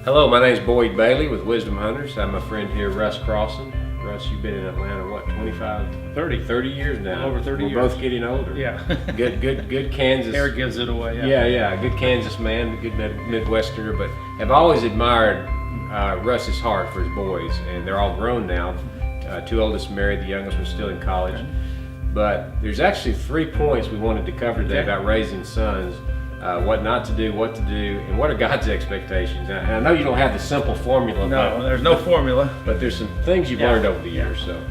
Hello, my name is Boyd Bailey with Wisdom Hunters. I'm my friend here, Russ Crosson. Russ, you've been in Atlanta, what, 25, 30 years now? Over 30 years. We're both getting older. Yeah. Good Kansas. Hair gives it away. Yeah. Good Kansas man, good Midwesterner, but have always admired Russ's heart for his boys, and they're all grown now. Two oldest married, the youngest was still in college. Okay. But there's actually 3 points we wanted to cover today about raising sons. What not to do, what to do, and what are God's expectations. And I know you don't have the simple formula. No, there's no formula. But there's some things you've learned over the years. So,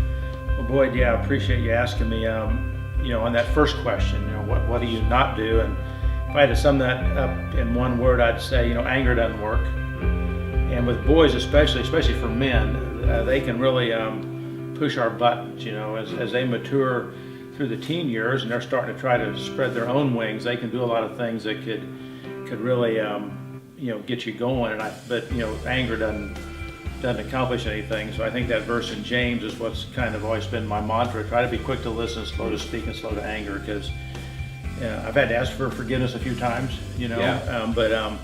well, Boyd, I appreciate you asking me. On that first question, what do you not do? And if I had to sum that up in one word, I'd say, anger doesn't work. And with boys, especially for men, they can really push our buttons. As they mature through the teen years and they're starting to try to spread their own wings, they can do a lot of things that could really get you going. But anger doesn't accomplish anything. So I think that verse in James is what's kind of always been my mantra: try to be quick to listen, slow to speak, and slow to anger. Because I've had to ask for forgiveness a few times, but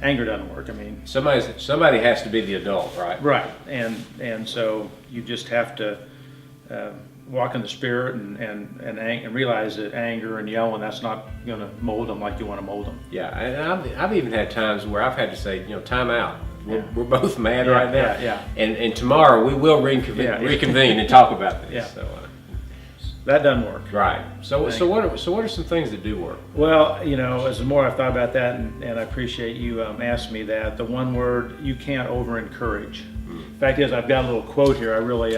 anger doesn't work. I mean, somebody has to be the adult, right? Right, and so you just have to walk in the Spirit and realize that anger and yelling, that's not going to mold them like you want to mold them. Yeah, and I've even had times where I've had to say, time out. We're both mad right now. Yeah. And tomorrow we will reconvene and talk about this. Yeah. So, that doesn't work. Right. So what are some things that do work? Well, as the more I've thought about that, and I appreciate you asking me that, the one word, you can't over encourage. The fact is, I've got a little quote here I really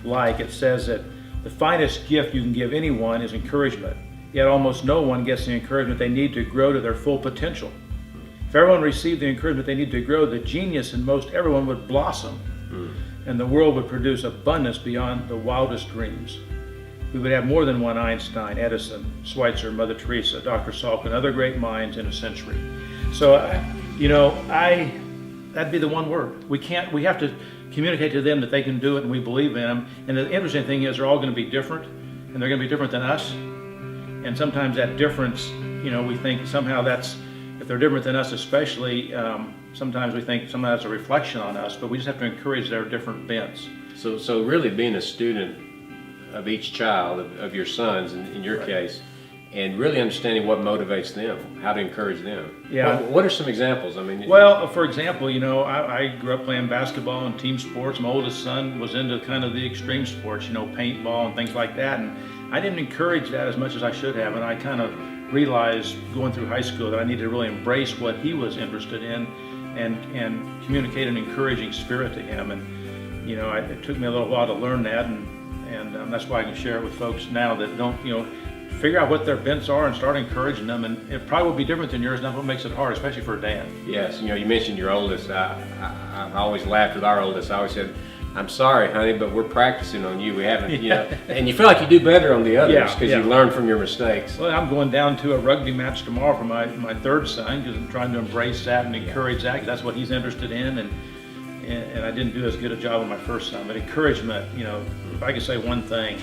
like. It says that the finest gift you can give anyone is encouragement, yet almost no one gets the encouragement they need to grow to their full potential. If everyone received the encouragement they need to grow, the genius in most everyone would blossom, and the world would produce abundance beyond the wildest dreams. We would have more than one Einstein, Edison, Schweitzer, Mother Teresa, Dr. Salk, and other great minds in a century. So, that'd be the one word. We have to communicate to them that they can do it and we believe in them. And the interesting thing is they're all going to be different, and they're going to be different than us. And sometimes that difference, we think somehow if they're different than us especially, sometimes we think somehow that's a reflection on us, but we just have to encourage their different bents. So really being a student of each child, of your sons in your case, and really understanding what motivates them, how to encourage them. Yeah. What are some examples? I mean, well, for example, I grew up playing basketball and team sports. My oldest son was into kind of the extreme sports, paintball and things like that. And I didn't encourage that as much as I should have. And I kind of realized going through high school that I needed to really embrace what he was interested in and communicate an encouraging spirit to him. And, it took me a little while to learn that. And that's why I can share it with folks now that don't, figure out what their bents are and start encouraging them, and it probably will be different than yours, and that's what makes it hard, especially for a dad. Yes, you mentioned your oldest. I always laughed with our oldest. I always said, "I'm sorry, honey, but we're practicing on you. We haven't, and you feel like you do better on the others because you learn from your mistakes." Well, I'm going down to a rugby match tomorrow for my third son because I'm trying to embrace that and encourage that, because that's what he's interested in, and I didn't do as good a job with my first son. But encouragement, if I could say one thing,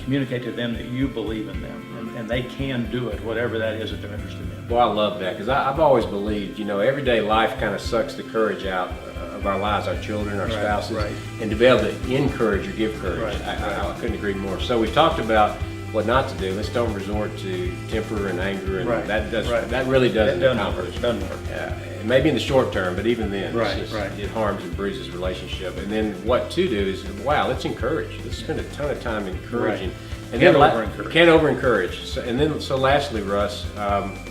communicate to them that you believe in them and they can do it, whatever that is that they're interested in. Well, I love that because I've always believed, everyday life kind of sucks the courage out of our lives, our children, our spouses, and to be able to encourage or give courage. I couldn't agree more. So we've talked about what not to do. Let's don't resort to temper and anger, and that really doesn't accomplish. It doesn't work. Maybe in the short term, but even then, it harms and bruises relationship. And then what to do is, let's encourage. Let's spend a ton of time encouraging. And can't over encourage. So lastly, Russ,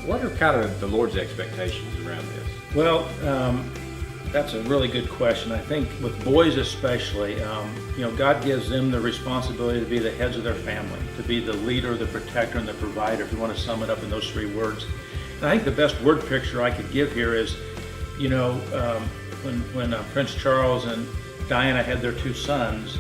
what are kind of the Lord's expectations around this? Well, that's a really good question. I think with boys especially, God gives them the responsibility to be the heads of their family, to be the leader, the protector, and the provider, if you want to sum it up in those 3 words. And I think the best word picture I could give here is, when Prince Charles and Diana had their 2 sons,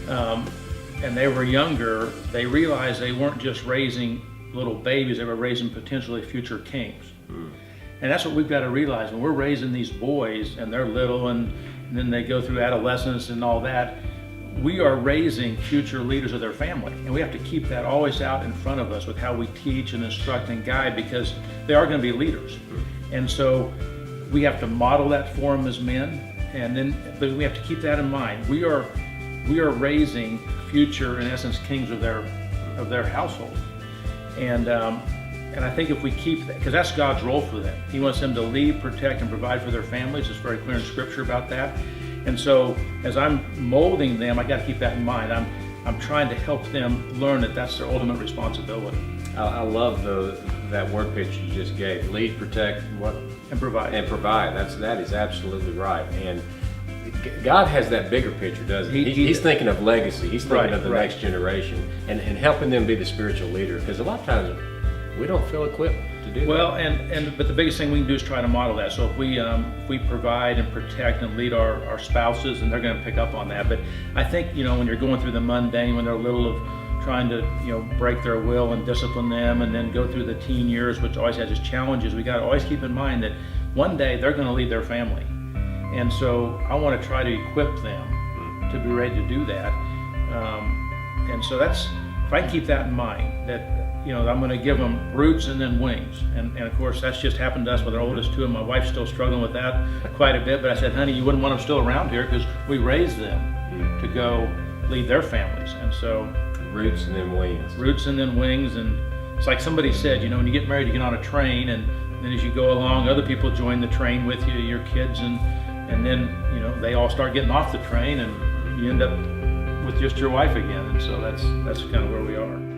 and they were younger, they realized they weren't just raising little babies, they were raising potentially future kings. And that's what we've got to realize. When we're raising these boys and they're little and then they go through adolescence and all that, we are raising future leaders of their family. And we have to keep that always out in front of us with how we teach and instruct and guide, because they are going to be leaders. And so we have to model that for them as men, but we have to keep that in mind. We are raising future, in essence, kings of their household, and I think if we keep that, because that's God's role for them. He wants them to lead, protect, and provide for their families. It's very clear in Scripture about that. And so, as I'm molding them, I got to keep that in mind. I'm trying to help them learn that that's their ultimate responsibility. I love that word picture you just gave. Lead, protect, what? And provide. And provide. That is absolutely right. And God has that bigger picture, doesn't he? He's thinking of legacy. He's thinking of the next generation and helping them be the spiritual leader. Because a lot of times we don't feel equipped to do that. Well, but the biggest thing we can do is try to model that. So if we provide and protect and lead our spouses, and they're going to pick up on that. But I think, when you're going through the mundane, when they're little, of trying to break their will and discipline them, and then go through the teen years, which always has its challenges, we got to always keep in mind that one day they're going to lead their family. And so I want to try to equip them to be ready to do that. And so that's, if I can keep that in mind, that I'm going to give them roots and then wings. And of course, that's just happened to us with our oldest two, and my wife's still struggling with that quite a bit. But I said, honey, you wouldn't want them still around here, because we raised them to go lead their families. And so roots and then wings. Roots and then wings. And it's like somebody said, when you get married, you get on a train, and then as you go along, other people join the train with you, your kids, and then they all start getting off the train, and you end up with just your wife again. And so that's kind of where we are.